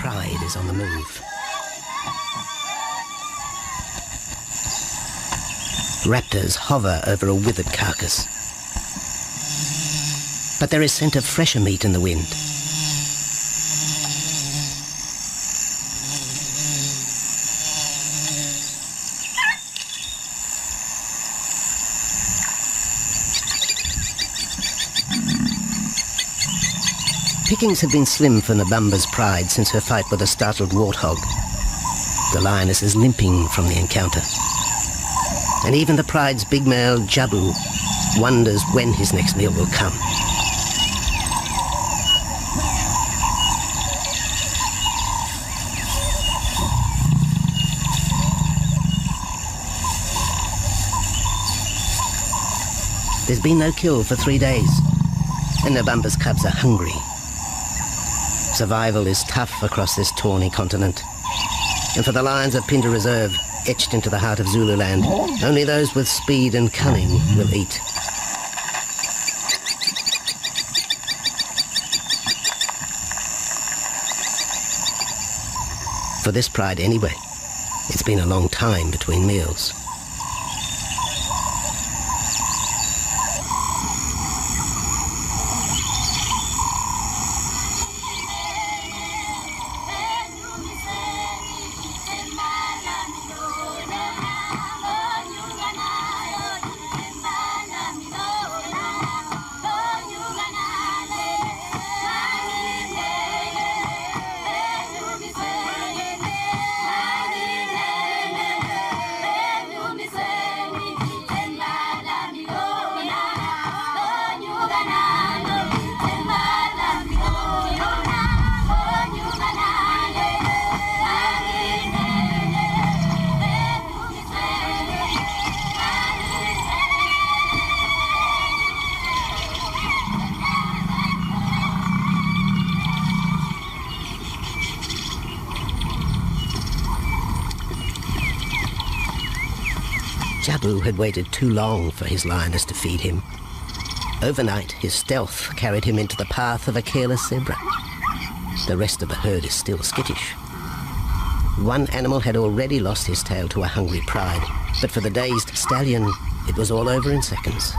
pride is on the move. Raptors hover over a withered carcass. But there is scent of fresher meat in the wind. Pickings have been slim for Nabamba's pride since her fight with a startled warthog. The lioness is limping from the encounter. And even the pride's big male, Jabu, wonders when his next meal will come. There's been no kill for 3 days, and Nabamba's cubs are hungry. Survival is tough across this tawny continent, and for the lions of Pinda Reserve, etched into the heart of Zululand, only those with speed and cunning will eat. For this pride anyway, it's been a long time between meals. Jabu had waited too long for his lioness to feed him. Overnight, his stealth carried him into the path of a careless zebra. The rest of the herd is still skittish. One animal had already lost his tail to a hungry pride, but for the dazed stallion, it was all over in seconds.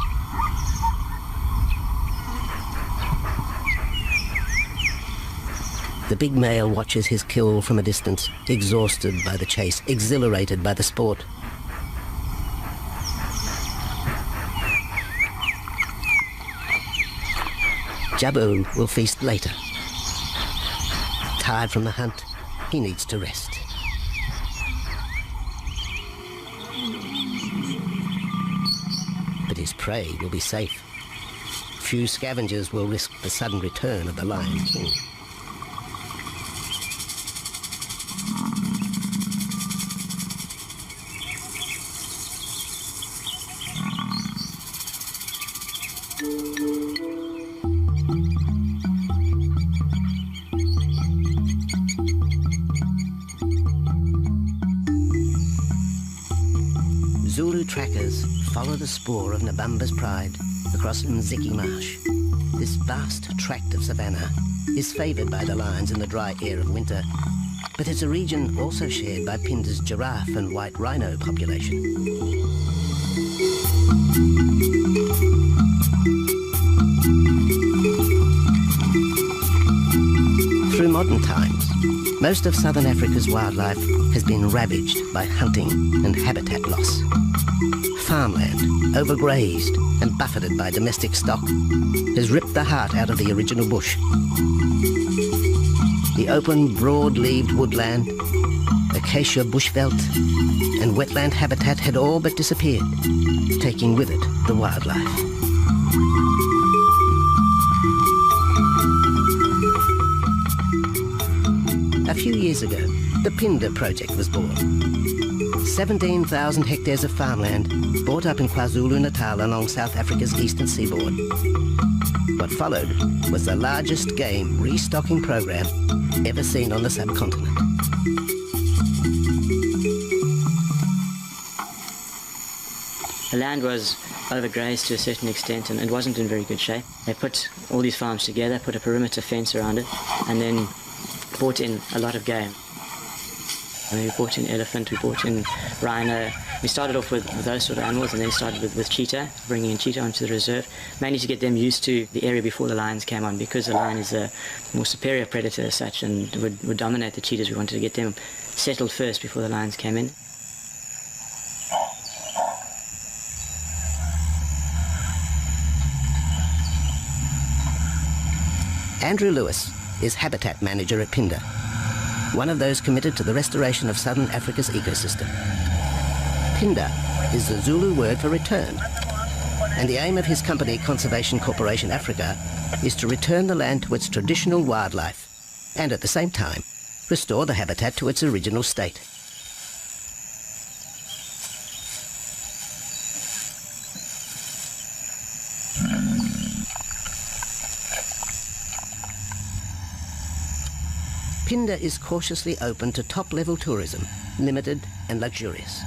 The big male watches his kill from a distance, exhausted by the chase, exhilarated by the sport. Jabu will feast later. Tired from the hunt, he needs to rest. But his prey will be safe. Few scavengers will risk the sudden return of the Lion King. Zulu trackers follow the spoor of Nabamba's pride across Nziki Marsh. This vast tract of savanna is favoured by the lions in the dry air of winter, but it's a region also shared by Pinda's giraffe and white rhino population. Through modern times, most of southern Africa's wildlife has been ravaged by hunting and habitat loss. Farmland, overgrazed and buffeted by domestic stock, has ripped the heart out of the original bush. The open, broad-leaved woodland, acacia bushveld, and wetland habitat had all but disappeared, taking with it the wildlife. A few years ago, the Pinda project was born. 17,000 hectares of farmland bought up in KwaZulu-Natal along South Africa's eastern seaboard. What followed was the largest game restocking program ever seen on the subcontinent. The land was overgrazed to a certain extent and it wasn't in very good shape. They put all these farms together, put a perimeter fence around it, and then brought in a lot of game. And we brought in elephant, we brought in rhino. We started off with those sort of animals and then started with cheetah, bringing in cheetah onto the reserve, mainly to get them used to the area before the lions came on, because the lion is a more superior predator as such and would dominate the cheetahs. We wanted to get them settled first before the lions came in. Andrew Lewis is habitat manager at Phinda, one of those committed to the restoration of southern Africa's ecosystem. Phinda is the Zulu word for return, and the aim of his company, Conservation Corporation Africa, is to return the land to its traditional wildlife and at the same time restore the habitat to its original state. Phinda is cautiously open to top-level tourism, limited and luxurious.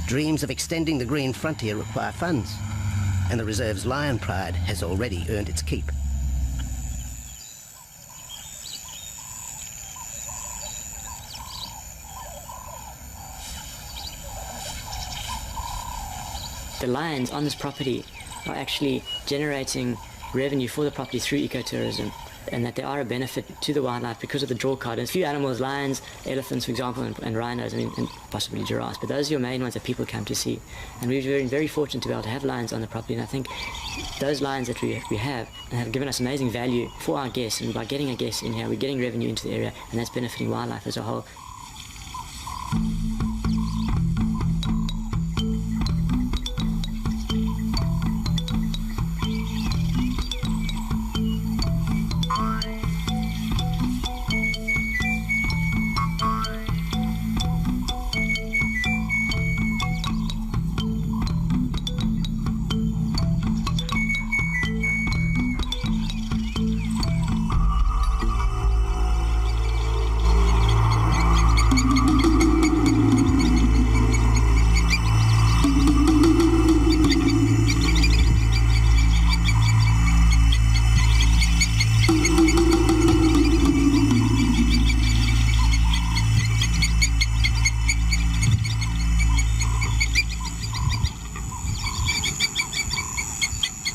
Dreams of extending the green frontier require funds, and the reserve's lion pride has already earned its keep. The lions on this property are actually generating revenue for the property through ecotourism, and that they are a benefit to the wildlife because of the draw card. There's a few animals, lions, elephants, for example, and rhinos, and possibly giraffes, but those are your main ones that people come to see. And we've been very fortunate to be able to have lions on the property, and I think those lions that we have given us amazing value for our guests, and by getting a guest in here, we're getting revenue into the area, and that's benefiting wildlife as a whole.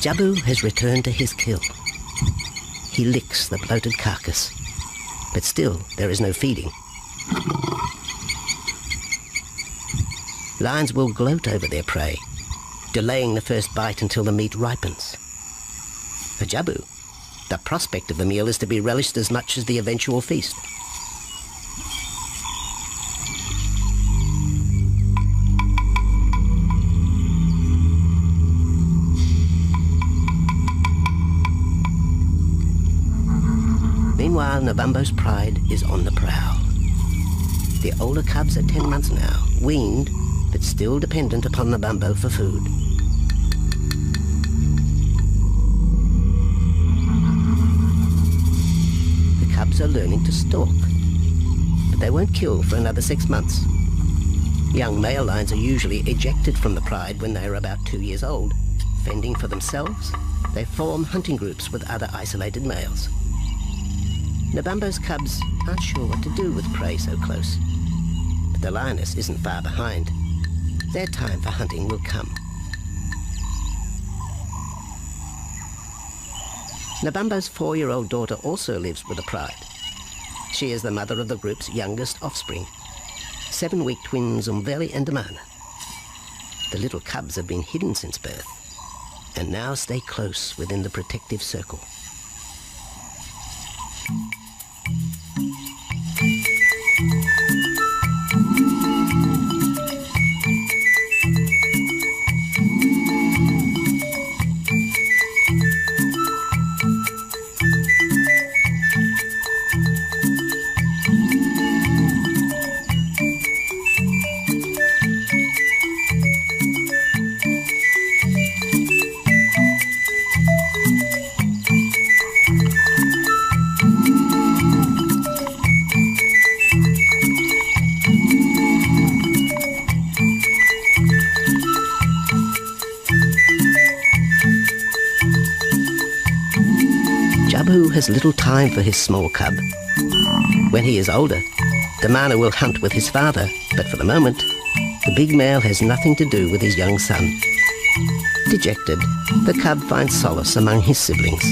Jabu has returned to his kill. He licks the bloated carcass, but still there is no feeding. Lions will gloat over their prey, delaying the first bite until the meat ripens. For Jabu, the prospect of the meal is to be relished as much as the eventual feast. Meanwhile, Nabambo's pride is on the prowl. The older cubs are 10 months now, weaned, but still dependent upon Nabambo for food. The cubs are learning to stalk, but they won't kill for another 6 months. Young male lions are usually ejected from the pride when they are about 2 years old. Fending for themselves, they form hunting groups with other isolated males. Nabambo's cubs aren't sure what to do with prey so close, but the lioness isn't far behind. Their time for hunting will come. Nabambo's 4-year-old daughter also lives with the pride. She is the mother of the group's youngest offspring, 7-week twins Umveli and Damana. The little cubs have been hidden since birth, and now stay close within the protective circle. Namambo has little time for his small cub. When he is older, Damana will hunt with his father, but for the moment, the big male has nothing to do with his young son. Dejected, the cub finds solace among his siblings.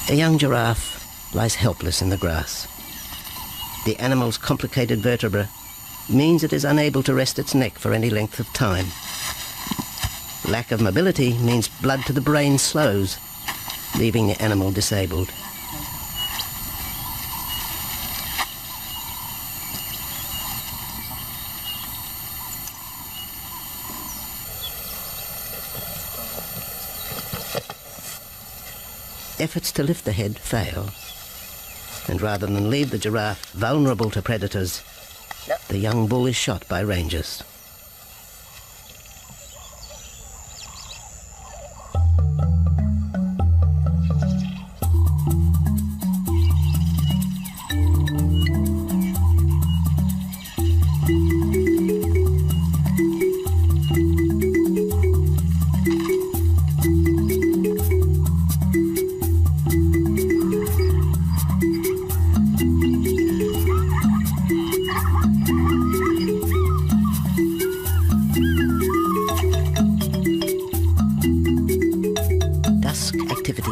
A young giraffe lies helpless in the grass. The animal's complicated vertebra means it is unable to rest its neck for any length of time. Lack of mobility means blood to the brain slows, leaving the animal disabled. Efforts to lift the head fail, and rather than leave the giraffe vulnerable to predators, the young bull is shot by rangers.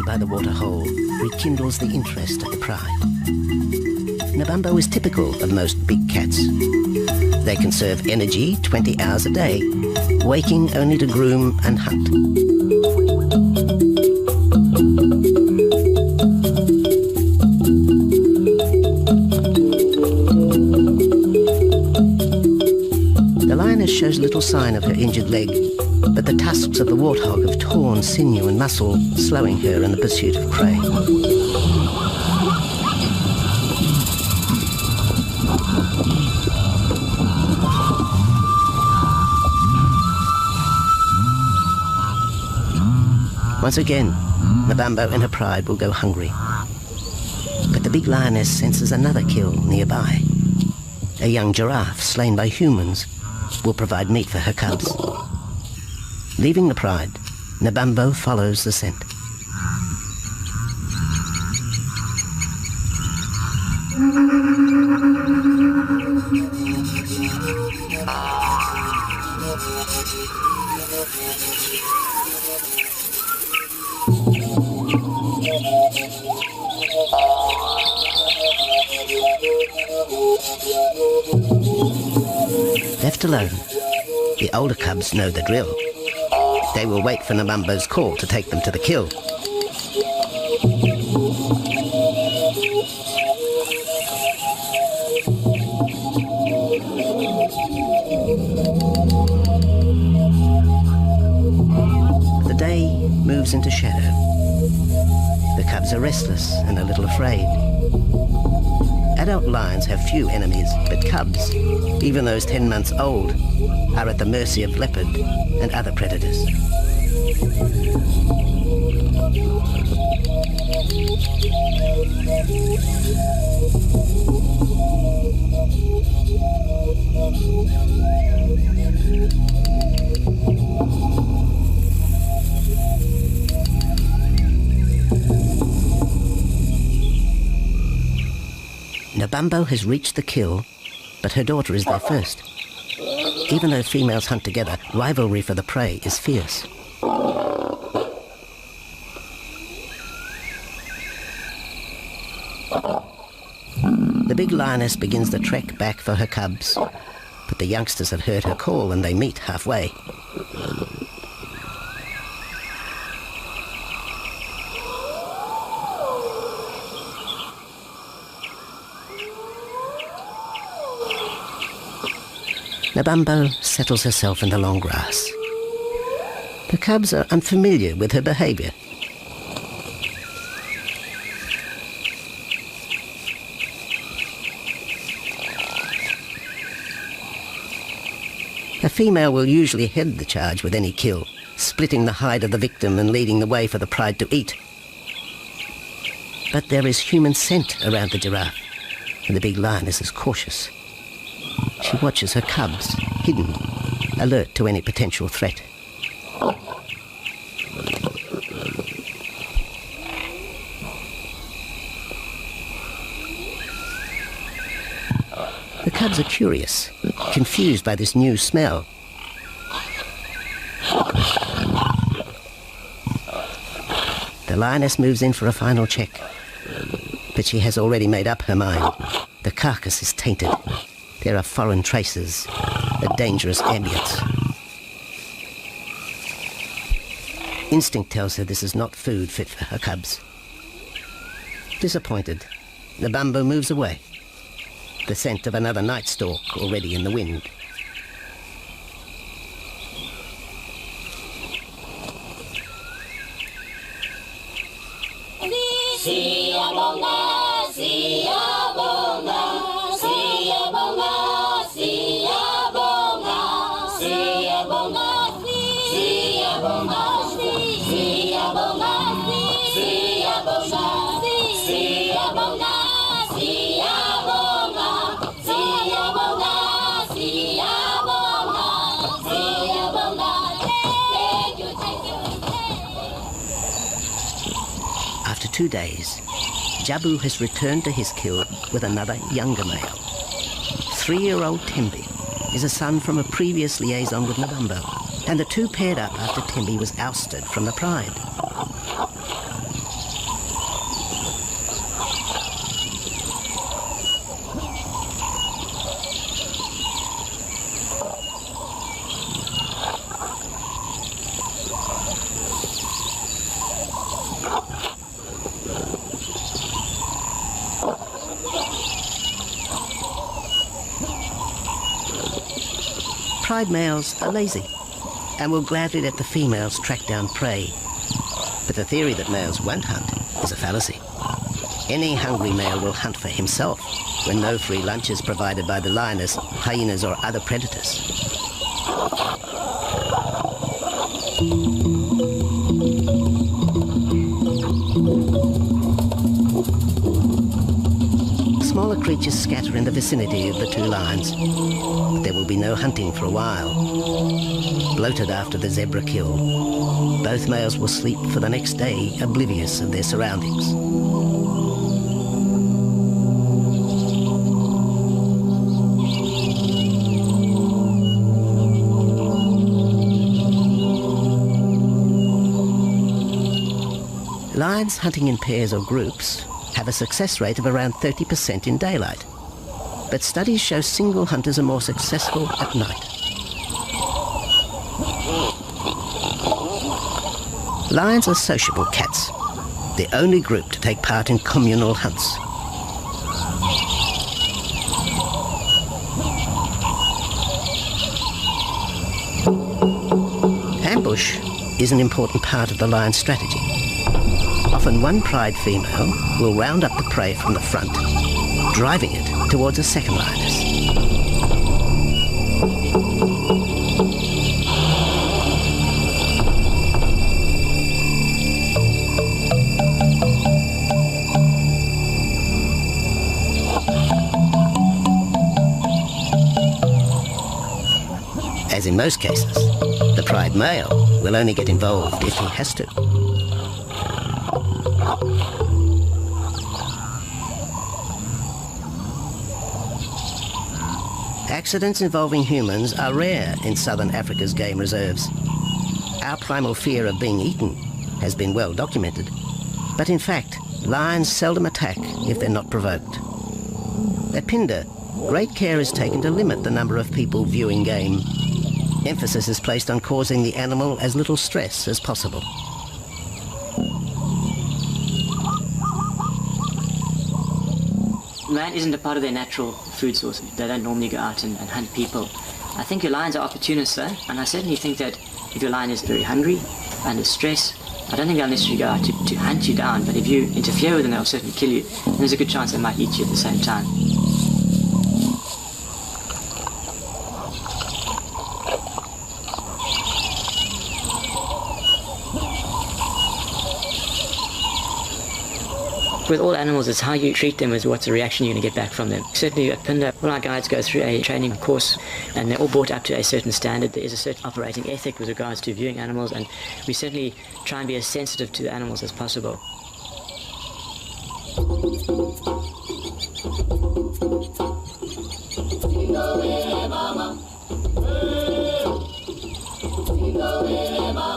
By the waterhole rekindles the interest of the pride. Namambo is typical of most big cats. They conserve energy 20 hours a day, waking only to groom and hunt. The lioness shows little sign of her injured leg, but the tusks of the warthog have torn sinew and muscle, slowing her in the pursuit of prey. Once again, Namambo and her pride will go hungry. But the big lioness senses another kill nearby. A young giraffe slain by humans will provide meat for her cubs. Leaving the pride, Namambo follows the scent. Left alone, the older cubs know the drill. They will wait for Namambo's call to take them to the kill. The day moves into shadow. The cubs are restless and a little afraid. Adult lions have few enemies, but cubs, even those 10 months old, are at the mercy of leopard and other predators. Namambo has reached the kill, but her daughter is there first. Even though females hunt together, rivalry for the prey is fierce. The big lioness begins the trek back for her cubs, but the youngsters have heard her call and they meet halfway. Nabambo settles herself in the long grass. The cubs are unfamiliar with her behaviour. A female will usually head the charge with any kill, splitting the hide of the victim and leading the way for the pride to eat. But there is human scent around the giraffe, and the big lioness is cautious. She watches her cubs, hidden, alert to any potential threat. The cubs are curious, confused by this new smell. The lioness moves in for a final check, but she has already made up her mind. The carcass is tainted. There are foreign traces, a dangerous ambience. Instinct tells her this is not food fit for her cubs. Disappointed, Nabambo moves away, the scent of another night stalk already in the wind. After 2 days, Jabu has returned to his kill with another younger male. 3-year-old Tembi is a son from a previous liaison with Nabambo, and the two paired up after Tembi was ousted from the pride. Pride males are lazy and will gladly let the females track down prey. But the theory that males won't hunt is a fallacy. Any hungry male will hunt for himself when no free lunch is provided by the lioness, hyenas or other predators. Smaller creatures scatter in the vicinity of the two lions. There will be no hunting for a while. Bloated after the zebra kill, both males will sleep for the next day, oblivious of their surroundings. Lions hunting in pairs or groups have a success rate of around 30% in daylight, but studies show single hunters are more successful at night. Lions are sociable cats, the only group to take part in communal hunts. Ambush is an important part of the lion's strategy. Often one pride female will round up the prey from the front, driving it towards a second lioness. As in most cases, the pride male will only get involved if he has to. Accidents involving humans are rare in southern Africa's game reserves. Our primal fear of being eaten has been well documented, but in fact, lions seldom attack if they're not provoked. At Phinda, great care is taken to limit the number of people viewing game. Emphasis is placed on causing the animal as little stress as possible. Man isn't a part of their natural food source. They don't normally go out and hunt people. I think your lions are opportunists though, and I certainly think that if your lion is very hungry, under stress, I don't think they'll necessarily go out to hunt you down, but if you interfere with them, they'll certainly kill you. And there's a good chance they might eat you at the same time. With all animals, it's how you treat them is what's the reaction you're going to get back from them. Certainly at Pinda, all our guides go through a training course and they're all brought up to a certain standard. There is a certain operating ethic with regards to viewing animals, and we certainly try and be as sensitive to the animals as possible.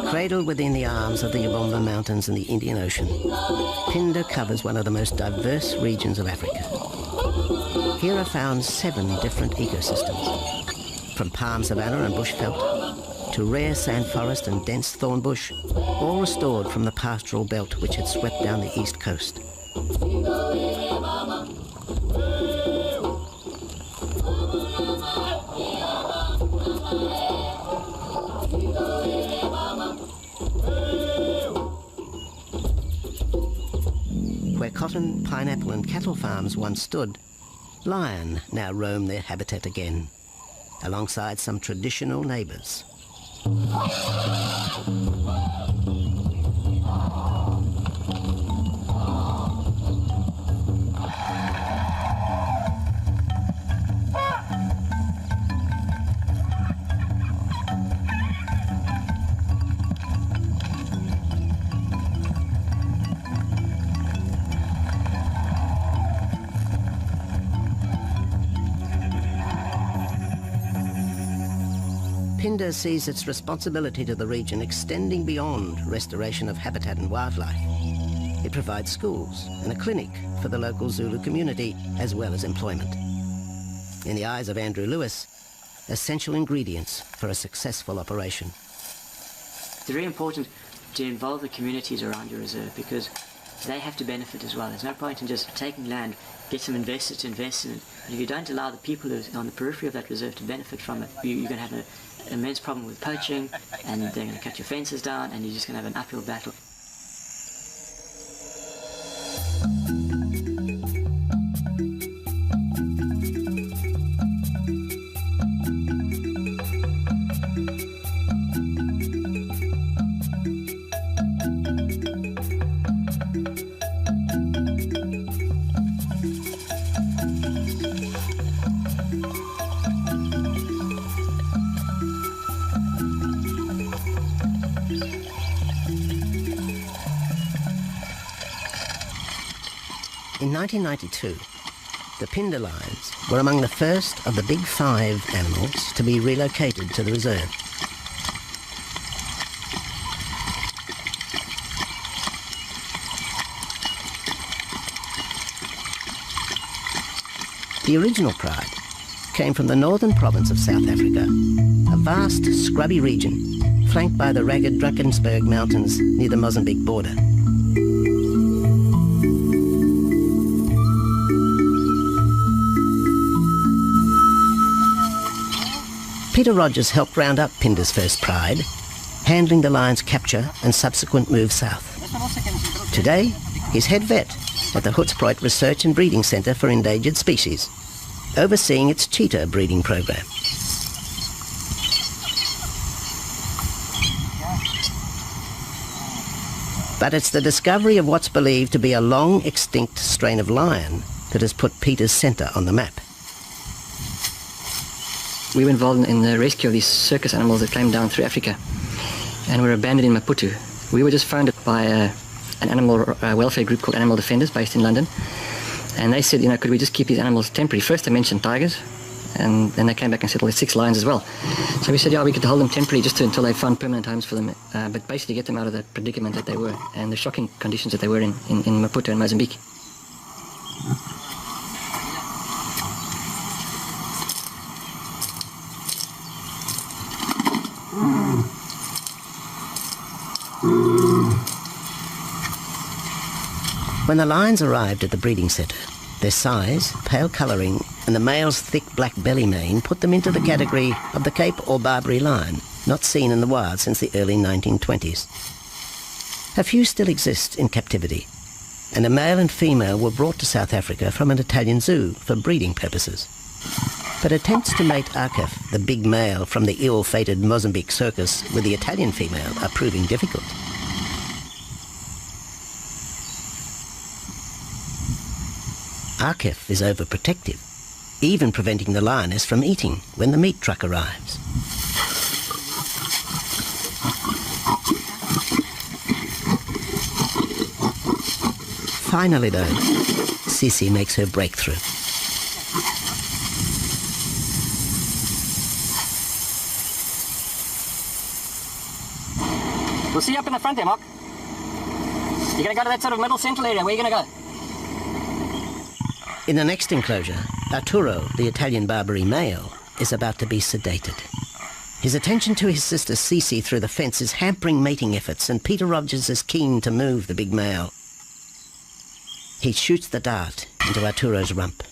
Cradled within the arms of the Yabomba Mountains and the Indian Ocean, Pinda covers one of the most diverse regions of Africa. Here are found 7 different ecosystems, from palm savanna and bushveld to rare sand forest and dense thorn bush, all restored from the pastoral belt which had swept down the east coast. Where cotton, pineapple and cattle farms once stood, lion now roam their habitat again, alongside some traditional neighbours. Pinda sees its responsibility to the region extending beyond restoration of habitat and wildlife. It provides schools and a clinic for the local Zulu community, as well as employment. In the eyes of Andrew Lewis, essential ingredients for a successful operation. It's very important to involve the communities around your reserve because they have to benefit as well. There's no point in just taking land, get some investors to invest in it. And if you don't allow the people who are on the periphery of that reserve to benefit from it, you're going to have an immense problem with poaching, and they're going to cut your fences down, and you're just going to have an uphill battle. In 1992, the Pinda lions were among the first of the big 5 animals to be relocated to the reserve. The original pride came from the northern province of South Africa, a vast scrubby region flanked by the ragged Drakensberg Mountains near the Mozambique border. Peter Rogers helped round up Pinda's first pride, handling the lion's capture and subsequent move south. Today, he's head vet at the Hoedspruit Research and Breeding Centre for Endangered Species, overseeing its cheetah breeding program. But it's the discovery of what's believed to be a long-extinct strain of lion that has put Peter's centre on the map. We were involved in the rescue of these circus animals that came down through Africa and were abandoned in Maputo. We were just founded by an animal welfare group called Animal Defenders based in London, and they said, could we just keep these animals temporary? First they mentioned tigers, and then they came back and said, well, there's 6 lions as well. So we said, yeah, we could hold them temporarily just until they found permanent homes for them, but basically get them out of the predicament that they were and the shocking conditions that they were in Maputo and Mozambique. When the lions arrived at the breeding centre, their size, pale colouring and the male's thick black belly mane put them into the category of the Cape or Barbary lion, not seen in the wild since the early 1920s. A few still exist in captivity, and a male and female were brought to South Africa from an Italian zoo for breeding purposes. But attempts to mate Akef, the big male from the ill-fated Mozambique circus, with the Italian female are proving difficult. Akef is overprotective, even preventing the lioness from eating when the meat truck arrives. Finally, though, Sissy makes her breakthrough. We'll see you up in the front there, Mark. You're going to go to that sort of middle central area. Where are you going to go? In the next enclosure, Arturo, the Italian Barbary male, is about to be sedated. His attention to his sister Cece through the fence is hampering mating efforts, and Peter Rogers is keen to move the big male. He shoots the dart into Arturo's rump.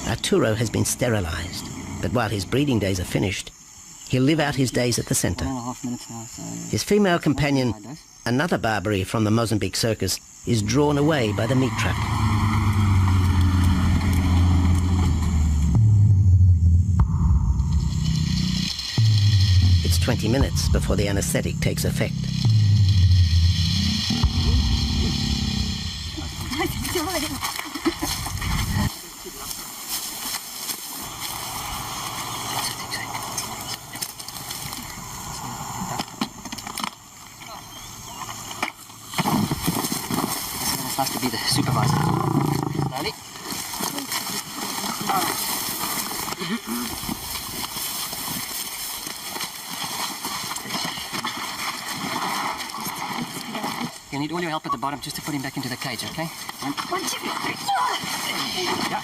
Arturo has been sterilized, but while his breeding days are finished, he'll live out his days at the center. 1.5 minutes now, so His female companion, another Barbary from the Mozambique circus, is drawn away by the meat truck. It's 20 minutes before the anesthetic takes effect. it's nice to be the supervisor. Slowly. You'll need all your help at the bottom just to put him back into the cage, okay? One, two, three, four. Yeah.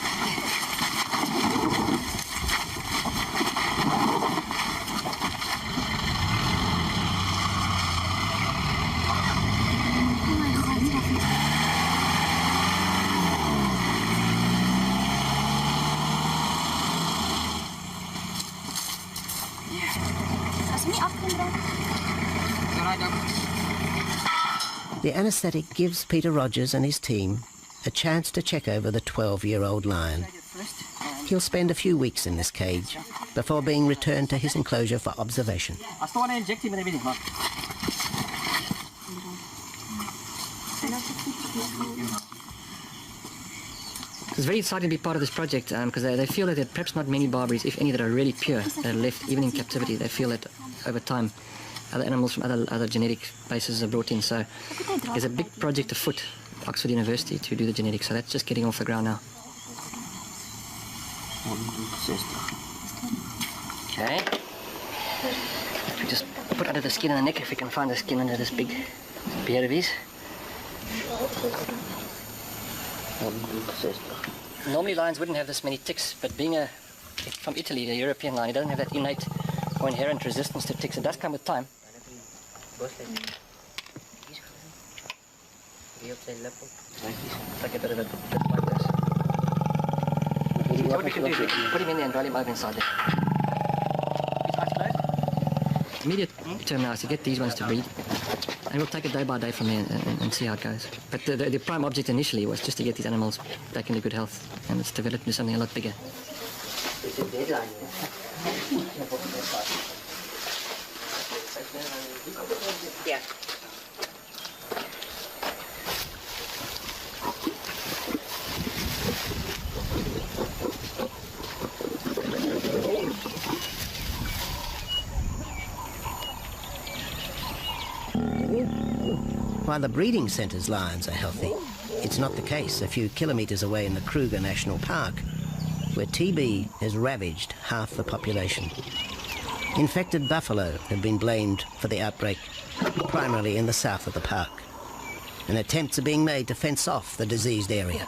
The anaesthetic gives Peter Rogers and his team a chance to check over the 12-year-old lion. He'll spend a few weeks in this cage before being returned to his enclosure for observation. I still want to inject him and everything, Mark. It's very exciting to be part of this project because they feel that there are perhaps not many Barbaries, if any, that are really pure, that are left even in captivity. They feel that over time other animals from other genetic bases are brought in. So there's a big project afoot at Oxford University to do the genetics. So that's just getting off the ground now. Okay. We just put under the skin and the neck if we can find the skin under this big beard of his. Normally lions wouldn't have this many ticks, but being from Italy, the European lion, he doesn't have that innate or inherent resistance to ticks. It does come with time. Like a bit of a bit like this. What we can do is put him in there and roll him over inside there. Immediate term now is to get these ones to breed. And we'll take it day by day from there and see how it goes. But the prime object initially was just to get these animals back into good health, and it's developed into something a lot bigger. It's a deadline. Yeah. While the breeding centre's lions are healthy, it's not the case a few kilometres away in the Kruger National Park, where TB has ravaged half the population. Infected buffalo have been blamed for the outbreak, primarily in the south of the park, and attempts are being made to fence off the diseased area.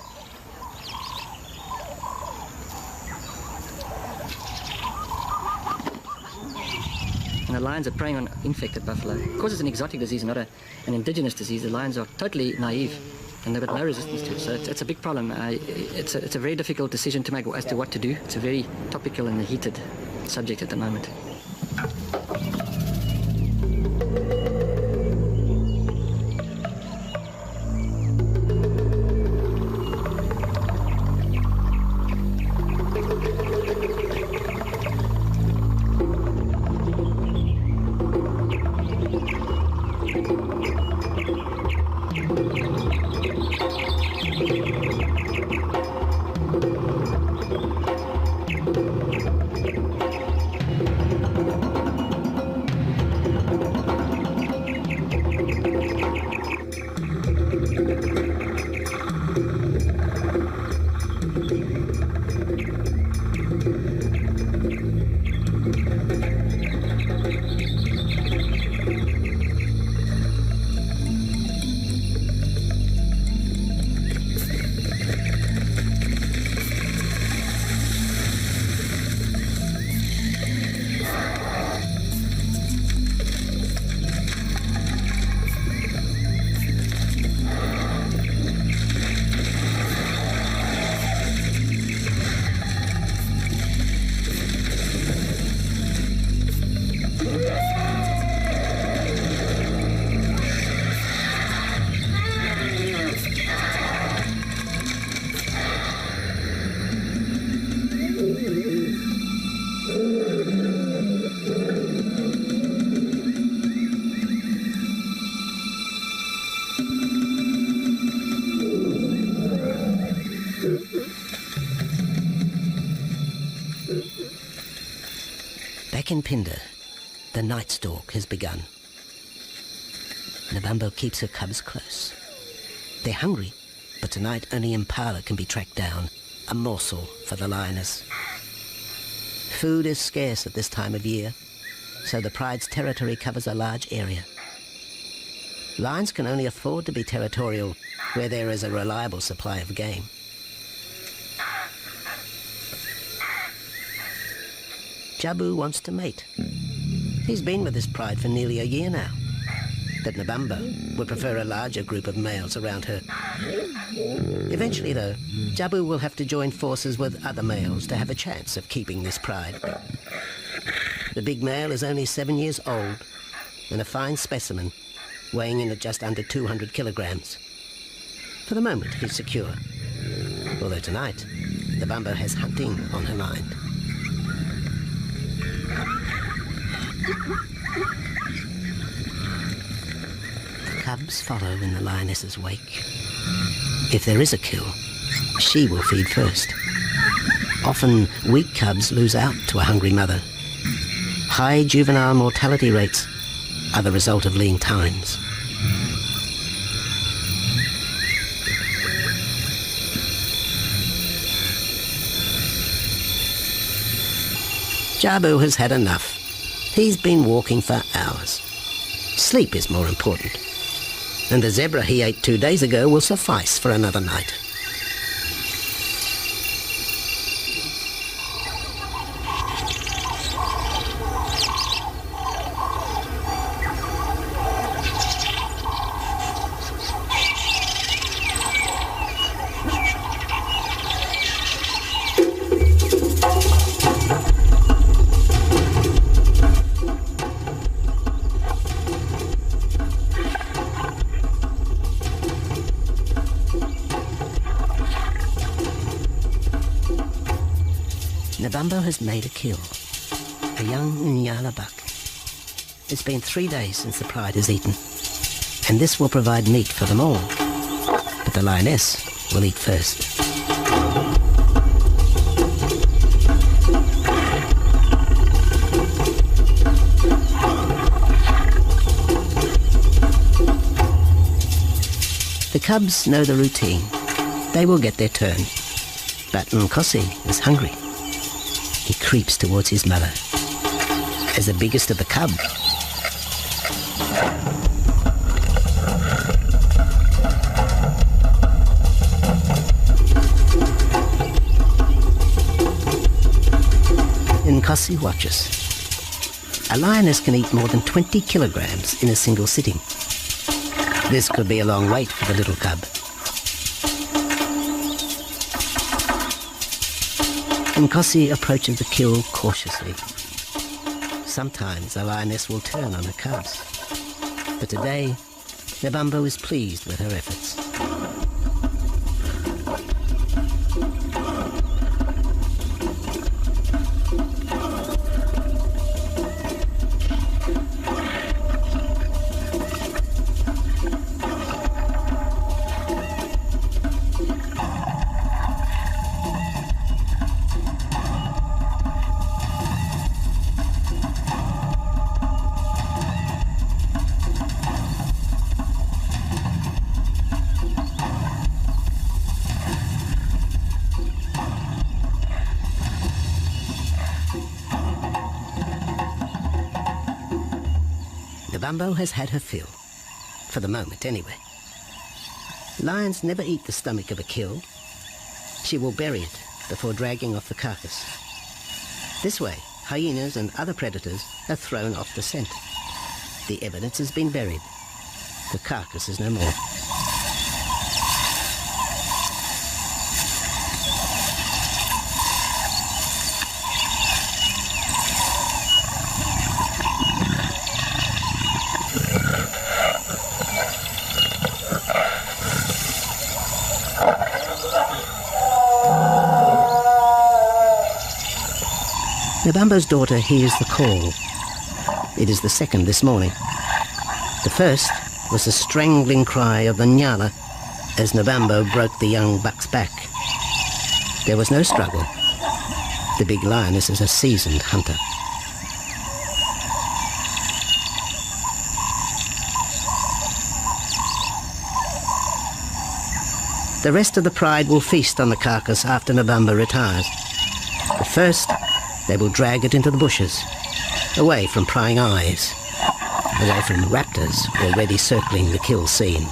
And the lions are preying on infected buffalo. Of course, it's an exotic disease, not an indigenous disease. The lions are totally naive and they've got no resistance to it. So it's a big problem. It's a very difficult decision to make as to what to do. It's a very topical and heated subject at the moment. Back in Phinda, the night stalk has begun. Nabambo keeps her cubs close. They're hungry, but tonight only impala can be tracked down, a morsel for the lioness. Food is scarce at this time of year, so the pride's territory covers a large area. Lions can only afford to be territorial where there is a reliable supply of game. Jabu wants to mate. He's been with his pride for nearly a year now. But Nabambo would prefer a larger group of males around her. Eventually, though, Jabu will have to join forces with other males to have a chance of keeping this pride. The big male is only 7 years old and a fine specimen, weighing in at just under 200 kilograms. For the moment, he's secure. Although tonight, Nabambo has hunting on her mind. The cubs follow in the lioness's wake. If there is a kill, she will feed first. Often, weak cubs lose out to a hungry mother. High juvenile mortality rates are the result of lean times. Jabu has had enough. He's been walking for hours. Sleep is more important. And the zebra he ate 2 days ago will suffice for another night. Nabambo has made a kill, a young Nyala buck. It's been 3 days since the pride is eaten, and this will provide meat for them all. But the lioness will eat first. The cubs know the routine. They will get their turn. But Nkosi is hungry. He creeps towards his mother. As the biggest of the cub, Nkosi watches. A lioness can eat more than 20 kilograms in a single sitting. This could be a long wait for the little cub. Nkosi approaches the kill cautiously. Sometimes the lioness will turn on her cubs, but today Nabambo is pleased with her efforts. Nabambo has had her fill, for the moment anyway. Lions never eat the stomach of a kill. She will bury it before dragging off the carcass. This way, hyenas and other predators are thrown off the scent. The evidence has been buried. The carcass is no more. Nabambo's daughter hears the call. It is the second this morning. The first was the strangling cry of the nyala as Nabambo broke the young buck's back. There was no struggle. The big lioness is a seasoned hunter. The rest of the pride will feast on the carcass after Nabambo retires. But first, they will drag it into the bushes, away from prying eyes, away from raptors already circling the kill scene.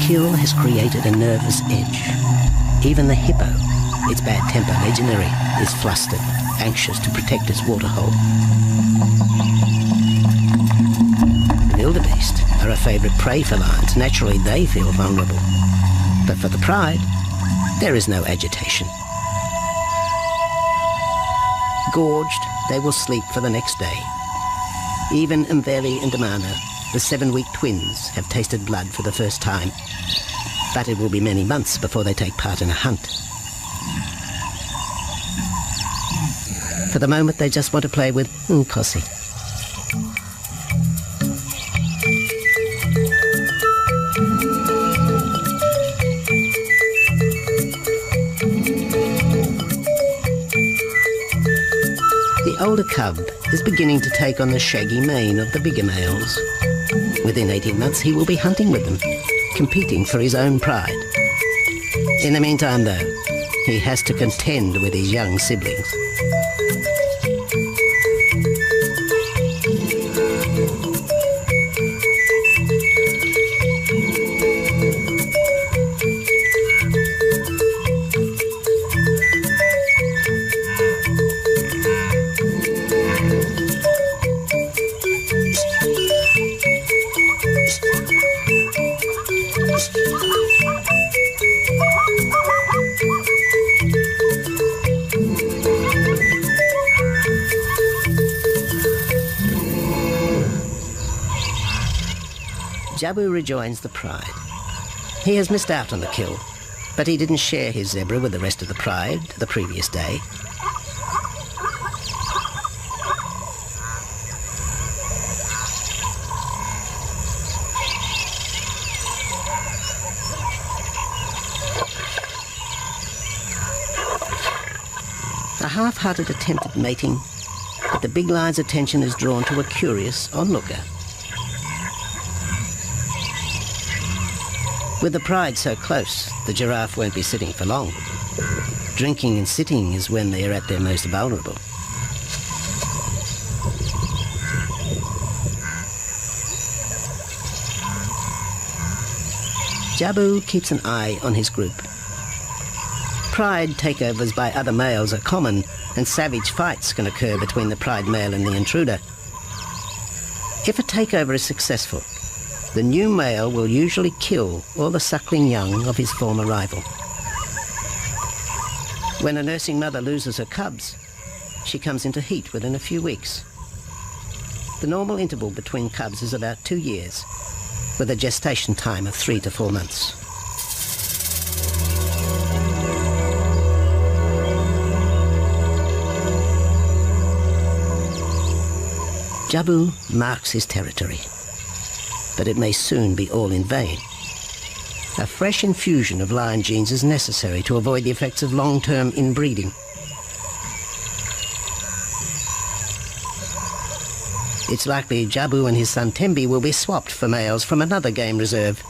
Kill has created a nervous edge. Even the hippo, its bad temper legendary, is flustered, anxious to protect its waterhole. The wildebeest are a favourite prey for lions. Naturally, they feel vulnerable. But for the pride, there is no agitation. Gorged, they will sleep for the next day. Even Mveli and Damana, the 7-week twins, have tasted blood for the first time. But it will be many months before they take part in a hunt. For the moment, they just want to play with Nkosi. The older cub is beginning to take on the shaggy mane of the bigger males. Within 18 months, he will be hunting with them, competing for his own pride. In the meantime, though, he has to contend with his young siblings. Jabu rejoins the pride. He has missed out on the kill, but he didn't share his zebra with the rest of the pride the previous day. A half-hearted attempt at mating, but the big lion's attention is drawn to a curious onlooker. With the pride so close, the giraffe won't be sitting for long. Drinking and sitting is when they are at their most vulnerable. Jabu keeps an eye on his group. Pride takeovers by other males are common, and savage fights can occur between the pride male and the intruder. If a takeover is successful, the new male will usually kill all the suckling young of his former rival. When a nursing mother loses her cubs, she comes into heat within a few weeks. The normal interval between cubs is about 2 years, with a gestation time of 3 to 4 months. Jabu marks his territory, but it may soon be all in vain. A fresh infusion of lion genes is necessary to avoid the effects of long-term inbreeding. It's likely Jabu and his son Tembi will be swapped for males from another game reserve.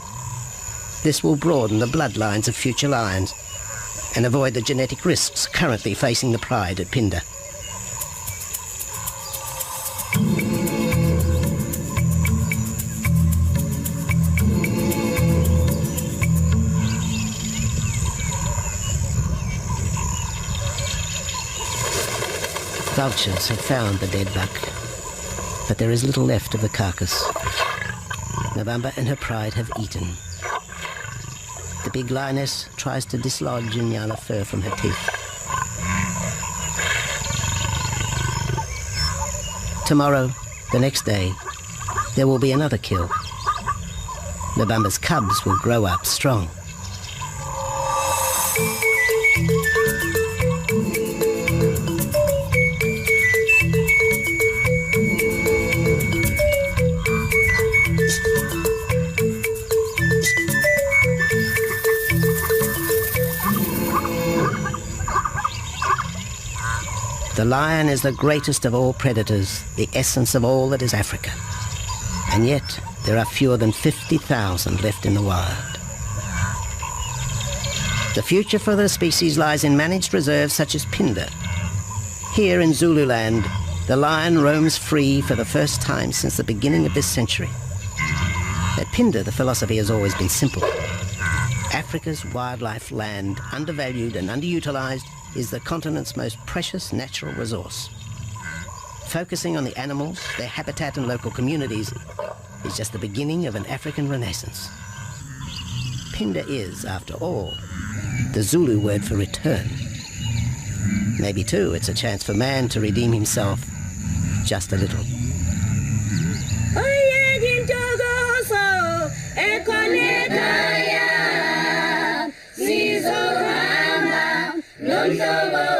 This will broaden the bloodlines of future lions and avoid the genetic risks currently facing the pride at Phinda. Vultures have found the dead buck, but there is little left of the carcass. November and her pride have eaten. The big lioness tries to dislodge Inyala fur from her teeth. Tomorrow, the next day, there will be another kill. November's cubs will grow up strong. The lion is the greatest of all predators, the essence of all that is Africa. And yet, there are fewer than 50,000 left in the wild. The future for the species lies in managed reserves such as Phinda. Here in Zululand, the lion roams free for the first time since the beginning of this century. At Phinda, the philosophy has always been simple. Africa's wildlife land, undervalued and underutilized, is the continent's most precious natural resource. Focusing on the animals, their habitat and local communities is just the beginning of an African renaissance. Phinda is, after all, the Zulu word for return. Maybe, too, it's a chance for man to redeem himself just a little. Hallelujah.